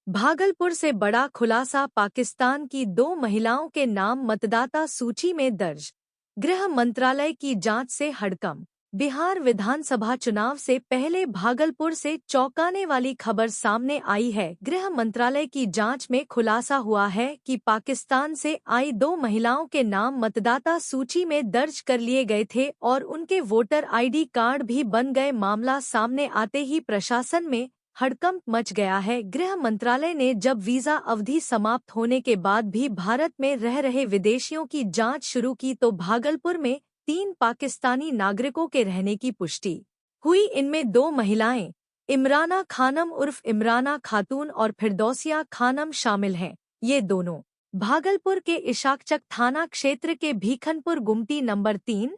भागलपुर से बड़ा खुलासा, पाकिस्तान की 2 महिलाओं के नाम मतदाता सूची में दर्ज। गृह मंत्रालय की जांच से हड़कंप। बिहार विधानसभा चुनाव से पहले भागलपुर से चौंकाने वाली खबर सामने आई है। गृह मंत्रालय की जांच में खुलासा हुआ है कि पाकिस्तान से आई 2 महिलाओं के नाम मतदाता सूची में दर्ज कर लिए गए थे और उनके वोटर आईडी कार्ड भी बन गए। मामला सामने आते ही प्रशासन में हड़कंप मच गया है। गृह मंत्रालय ने जब वीजा अवधि समाप्त होने के बाद भी भारत में रह रहे विदेशियों की जांच शुरू की तो भागलपुर में 3 पाकिस्तानी नागरिकों के रहने की पुष्टि हुई। इनमें 2 महिलाएं इमराना खानम उर्फ इमराना खातून और फिरदौसिया खानम शामिल हैं। ये दोनों भागलपुर के इशाकचक थाना क्षेत्र के भीखनपुर गुमटी नंबर 3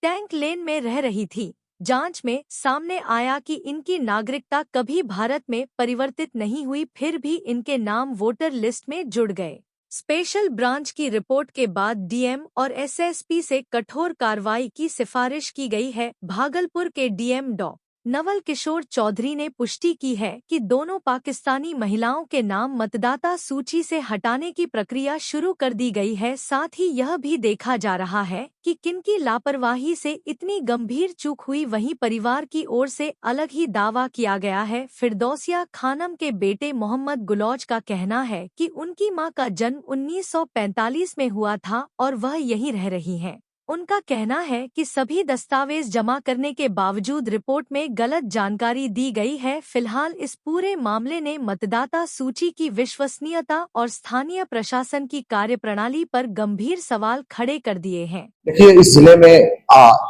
टैंक लेन में रह रही थी। जांच में सामने आया कि इनकी नागरिकता कभी भारत में परिवर्तित नहीं हुई, फिर भी इनके नाम वोटर लिस्ट में जुड़ गए। स्पेशल ब्रांच की रिपोर्ट के बाद डीएम और एसएसपी से कठोर कार्रवाई की सिफारिश की गई है। भागलपुर के डीएम डॉ. नवल किशोर चौधरी ने पुष्टि की है कि दोनों पाकिस्तानी महिलाओं के नाम मतदाता सूची से हटाने की प्रक्रिया शुरू कर दी गई है। साथ ही यह भी देखा जा रहा है कि किनकी लापरवाही से इतनी गंभीर चूक हुई। वहीं परिवार की ओर से अलग ही दावा किया गया है। फिरदौसिया खानम के बेटे मोहम्मद गुलौज का कहना है कि उनकी मां का जन्म 1945 में हुआ था और वह यहीं रह रही हैं। उनका कहना है कि सभी दस्तावेज जमा करने के बावजूद रिपोर्ट में गलत जानकारी दी गई है। फिलहाल इस पूरे मामले ने मतदाता सूची की विश्वसनीयता और स्थानीय प्रशासन की कार्यप्रणाली पर गंभीर सवाल खड़े कर दिए हैं। देखिए, इस जिले में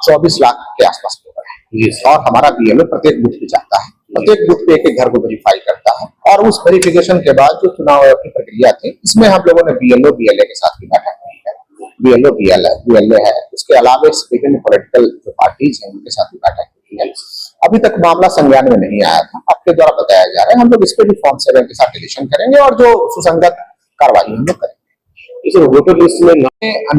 24 लाख के आसपास वोटर है और हमारा बीएलओ प्रत्येक बूथ पे जाता है, प्रत्येक बूथ पे एक घर को वेरीफाई करता है और उस वेरिफिकेशन के बाद जो चुनाव आयोग की प्रक्रिया थी इसमें हम लोगों ने बीएलओ बीएलए के साथ भी बैठक की है। बीएलओ बीएलए है, उसके अलावा विभिन्न पॉलिटिकल जो पार्टीज हैं उनके साथ भी बैठक की है। अभी तक मामला संज्ञान में नहीं आया था, आपके द्वारा बताया जा रहा है। हम लोग इस पे भी फॉर्म 7 के साथ डिलीशन करेंगे और जो सुसंगत कार्रवाई हम लोग करेंगे। इस वोटर लिस्ट में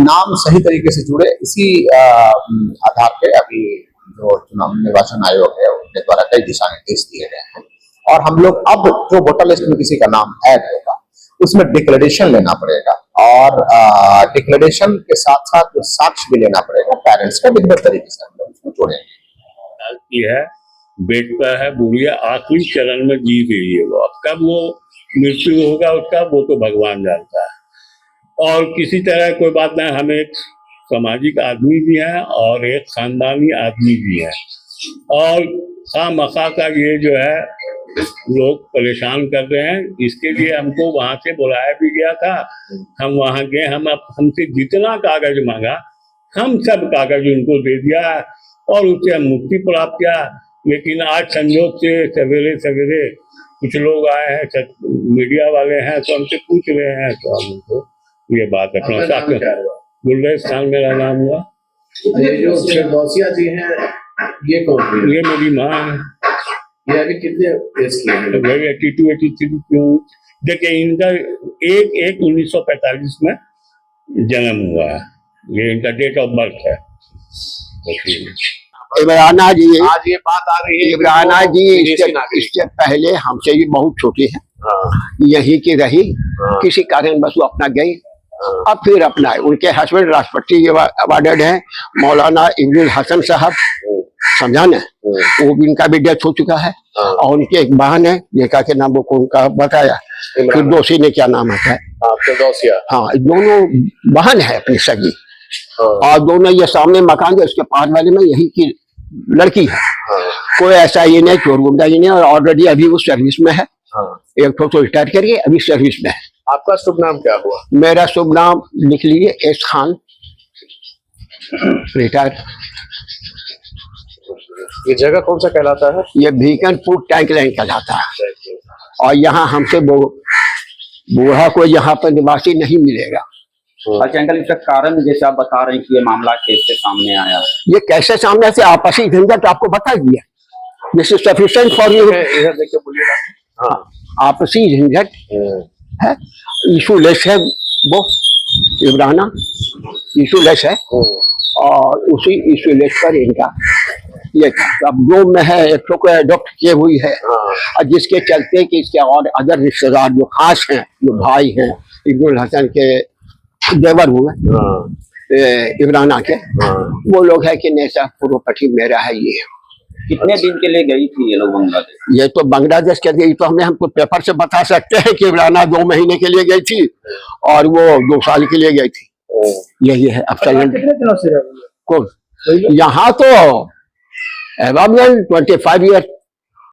नाम सही तरीके से जुड़े, इसी आधार पे अभी जो चुनाव निर्वाचन आयोग है उनके द्वारा कई दिशा निर्देश दिए गए हैं और हम लोग अब जो वोटर लिस्ट में किसी का नाम ऐड होगा उसमें डिक्लेरेशन लेना पड़ेगा और डिक्लेरेशन के साथ साथ जो साक्ष्य भी लेना पड़ेगा पेरेंट्स का, विधिवत तरीके से हम लोग उसको जोड़ेंगे। है बेटा है बुढ़िया आखिरी चरण में जी रही है, वो अब कब वो मृत्यु होगा उसका वो तो भगवान जानता है। और किसी तरह कोई बात नहीं, हम एक सामाजिक आदमी भी हैं और एक खानदानी आदमी भी हैं और खामखा का ये जो है लोग परेशान कर रहे हैं। इसके लिए हमको वहां से बुलाया भी गया था, हम वहां गए, हमसे जितना कागज मांगा हम सब कागज उनको दे दिया और उससे हम मुक्ति प्राप्त किया। लेकिन आज संयोग से सवेरे सवेरे कुछ लोग आए हैं, मीडिया वाले हैं, तो हमसे पूछ रहे हैं तो हम उनको ये बात अपना साथ गुलरेज खान मेरा नाम हुआ। ये जो फिरदौसिया जी हैं ये कौन है? ये मेरी माँ है। ये अभी कितने केस किए हैं? 82, 83 क्यों? देखिए, इनका 1/1/1945 में जन्म हुआ है, ये इनका डेट ऑफ बर्थ है। इमराना जी, आज ये बात आ रही है इमराना जी इससे पहले हमसे भी बहुत छोटे हैं, यहीं की रही, किसी कारणवश वो अपना गई, अब फिर अपना उनके हस्बैंड राष्ट्रपति अवार्डेड हैं मौलाना इब्नुल हसन साहब, समझा ना, वो भी इनका भी डेथ हो चुका है और उनकी एक बहन है जिनका के नाम वो उनका बताया फिरदौसी ने क्या नाम आता है, फिरदौसिया। हाँ, दोनों बहन है अपनी सगी और दोनों ये सामने मकान है उसके पास वाले में यही की लड़की है। कोई ऐसा ये नहीं चोर गुंडा ये नहीं और ऑलरेडी अभी वो सर्विस में है। एक तो रिटायर करिए, अभी सर्विस में है। आपका शुभ नाम क्या हुआ? मेरा शुभ नाम लिख लीजिए, एस खान, रिटायर। ये जगह कौन सा कहलाता है? ये भीखनपुर टैंक लाइन कहलाता है और यहाँ हमसे बूढ़ा को यहाँ पर निवासी नहीं मिलेगा। अच्छा अंकल, इसका कारण जैसे आप बता रहे हैं कि ये मामला कैसे सामने आया? ये कैसे सामने से आपसी झंझट आपको बता दिया, this is sufficient for you. इधर देखिए, बोलिएगा। हाँ, आपसी झंझट है, इशू लेस है, वो इमराना इशू लेस है और उसी इशू लेस पर इनका ये था। अब दो में है, एक को अडॉप्ट किए हुई है, और जिसके चलते कि इसके और अदर रिश्तेदार जो खास हैं, जो भाई हैं, इब्नुल हसन के देवर हुए इमराना के, वो लोग है कि नहीं साहब प्रॉपर्टी मेरा है ये। कितने दिन के लिए गई थी ये लोग बांग्लादेश? ये तो बांग्लादेश के लिए तो हमको पेपर से बता सकते हैं कि इमराना 2 महीने के लिए गई थी और वो 2 साल के लिए गई थी। यही है। अब चलें कितने दिनों से रह रही है? कौन यहाँ तो 25 ईयर